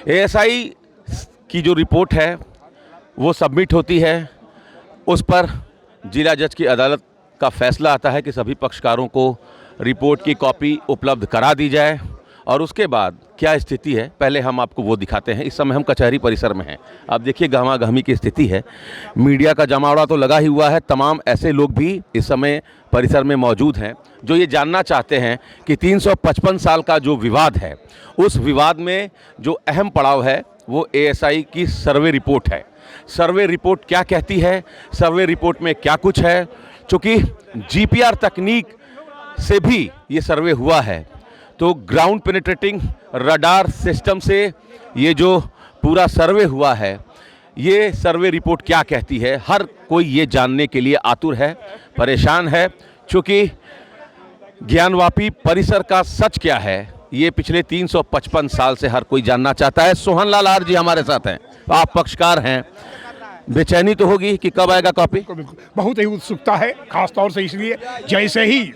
ASI की जो report है वो सबमिट होती है, उस पर जिला जज की अदालत का फैसला आता है कि सभी पक्षकारों को रिपोर्ट की कॉपी उपलब्ध करा दी जाए। और उसके बाद क्या स्थिति है पहले हम आपको वो दिखाते हैं। इस समय हम कचहरी परिसर में हैं। आप देखिए गहमा-गहमी की स्थिति है, मीडिया का जमावड़ा तो लगा ही हुआ है। तमाम ऐसे लोग भी इस समय परिसर में मौजूद हैं जो ये जानना चाहते हैं कि 355 साल का जो विवाद है, उस विवाद में जो अहम पड़ाव है वो एएसआई की सर्वे रिपोर्ट है। सर्वे रिपोर्ट क्या कहती है, सर्वे रिपोर्ट में क्या कुछ है। चूँकि जीपीआर तकनीक से भी ये सर्वे हुआ है, तो ग्राउंड पेनिट्रेटिंग रडार सिस्टम से ये जो पूरा सर्वे हुआ है, ये सर्वे रिपोर्ट क्या कहती है, हर कोई ये जानने के लिए आतुर है, परेशान है। चूँकि ज्ञानवापी परिसर का सच क्या है, ये पिछले 355 साल से हर कोई जानना चाहता है। सोहन लाल आर जी हमारे साथ हैं, आप पक्षकार हैं, बेचैनी तो होगी कि कब आएगा कॉपी? बिल्कुल, बहुत ही उत्सुकता है, खासतौर से इसलिए जैसे ही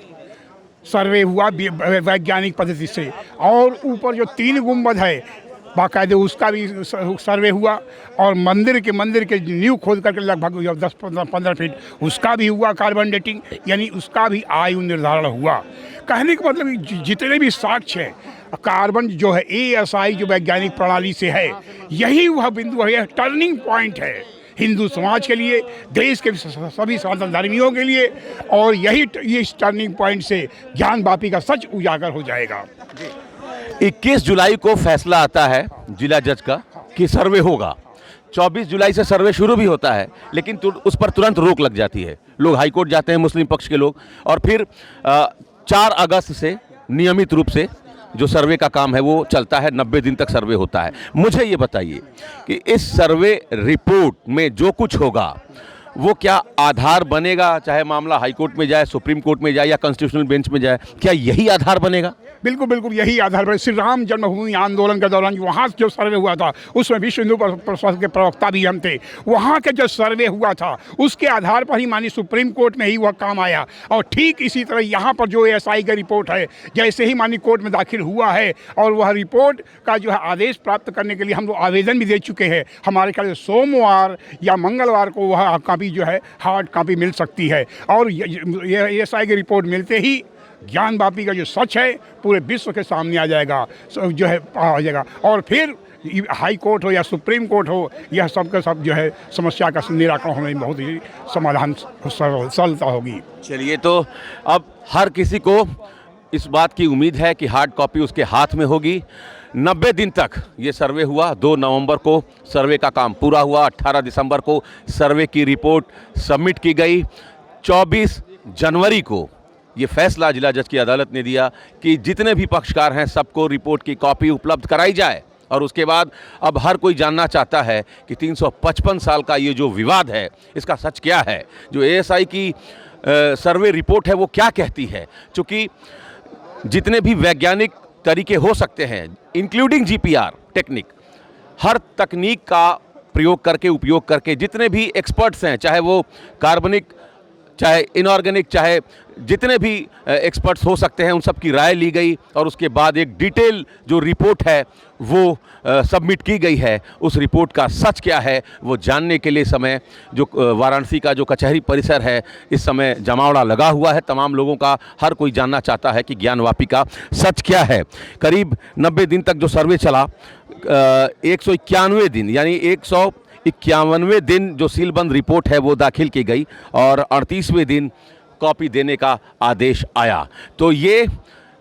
सर्वे हुआ वैज्ञानिक पद्धति से, और ऊपर जो 3 गुंबद है बाकायदे उसका भी सर्वे हुआ, और मंदिर के नींव खोद करके लगभग 10-15 फीट उसका भी हुआ कार्बन डेटिंग, यानी उसका भी आयु निर्धारण हुआ। कहने का मतलब जितने भी साक्ष्य हैं, कार्बन जो है एएसआई जो वैज्ञानिक प्रणाली से है, यही वह बिंदु है, यह टर्निंग पॉइंट है हिंदू समाज के लिए, देश के सभी सनातन धर्मियों के लिए, और यही इस टर्निंग पॉइंट से ज्ञानवापी का सच उजागर हो जाएगा। 21 जुलाई को फैसला आता है जिला जज का कि सर्वे होगा। 24 जुलाई से सर्वे शुरू भी होता है, लेकिन उस पर तुरंत रोक लग जाती है। लोग हाईकोर्ट जाते हैं, मुस्लिम पक्ष के लोग, और फिर 4 अगस्त से नियमित रूप से जो सर्वे का काम है वो चलता है। 90 दिन तक सर्वे होता है। मुझे ये बताइए कि इस सर्वे रिपोर्ट में जो कुछ होगा वो क्या आधार बनेगा, चाहे मामला हाई कोर्ट में जाए, सुप्रीम कोर्ट में जाए या कॉन्स्टिट्यूशनल बेंच में जाए, क्या यही आधार बनेगा? बिल्कुल बिल्कुल यही आधार पर श्री राम जन्मभूमि आंदोलन के दौरान वहाँ जो सर्वे हुआ था, उसमें विश्व हिंदू परिषद के प्रवक्ता भी हम थे। वहाँ के जो सर्वे हुआ था उसके आधार पर ही मानी सुप्रीम कोर्ट में ही वह काम आया। और ठीक इसी तरह यहाँ पर जो एएसआई का रिपोर्ट है, जैसे ही मानी कोर्ट में दाखिल हुआ है, और वह रिपोर्ट का जो है आदेश प्राप्त करने के लिए हम लोग आवेदन भी दे चुके हैं। हमारे ख्याल से सोमवार या मंगलवार को वह कॉपी जो है हार्ड कॉपी मिल सकती है। और एएसआई की रिपोर्ट मिलते ही ज्ञानवापी का जो सच है पूरे विश्व के सामने आ जाएगा, जो है आ जाएगा। और फिर हाई कोर्ट हो या सुप्रीम कोर्ट हो, यह सब का सब जो है समस्या का निराकरण होने में बहुत ही समाधान सरलता होगी। चलिए, तो अब हर किसी को इस बात की उम्मीद है कि हार्ड कॉपी उसके हाथ में होगी। 90 दिन तक ये सर्वे हुआ। 2 नवंबर को सर्वे का काम पूरा हुआ। 18 दिसंबर को सर्वे की रिपोर्ट सबमिट की गई। 24 जनवरी को ये फैसला जिला जज की अदालत ने दिया कि जितने भी पक्षकार हैं सबको रिपोर्ट की कॉपी उपलब्ध कराई जाए। और उसके बाद अब हर कोई जानना चाहता है कि 355 साल का ये जो विवाद है इसका सच क्या है, जो एएसआई की सर्वे रिपोर्ट है वो क्या कहती है। चूँकि जितने भी वैज्ञानिक तरीके हो सकते हैं, इंक्लूडिंग जीपीआर टेक्निक, हर तकनीक का प्रयोग करके, उपयोग करके जितने भी एक्सपर्ट्स हैं, चाहे वो कार्बनिक, चाहे इनऑर्गेनिक, चाहे जितने भी एक्सपर्ट्स हो सकते हैं, उन सब की राय ली गई। और उसके बाद एक डिटेल जो रिपोर्ट है वो सबमिट की गई है। उस रिपोर्ट का सच क्या है वो जानने के लिए समय जो वाराणसी का जो कचहरी परिसर है, इस समय जमावड़ा लगा हुआ है। तमाम लोगों का, हर कोई जानना चाहता है कि ज्ञानवापी का सच क्या है। करीब 90 दिन तक जो सर्वे चला, 191 दिन यानी 151वें दिन जो सीलबंद रिपोर्ट है वो दाखिल की गई, और 38वें दिन कॉपी देने का आदेश आया। तो ये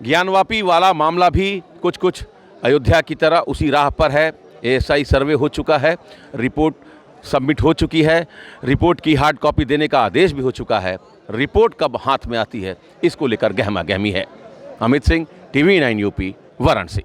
ज्ञानवापी वाला मामला भी कुछ अयोध्या की तरह उसी राह पर है। एएसआई सर्वे हो चुका है, रिपोर्ट सबमिट हो चुकी है, रिपोर्ट की हार्ड कॉपी देने का आदेश भी हो चुका है। रिपोर्ट कब हाथ में आती है इसको लेकर गहमा गहमी है। Amit Singh, TV9 UP, Varanasi.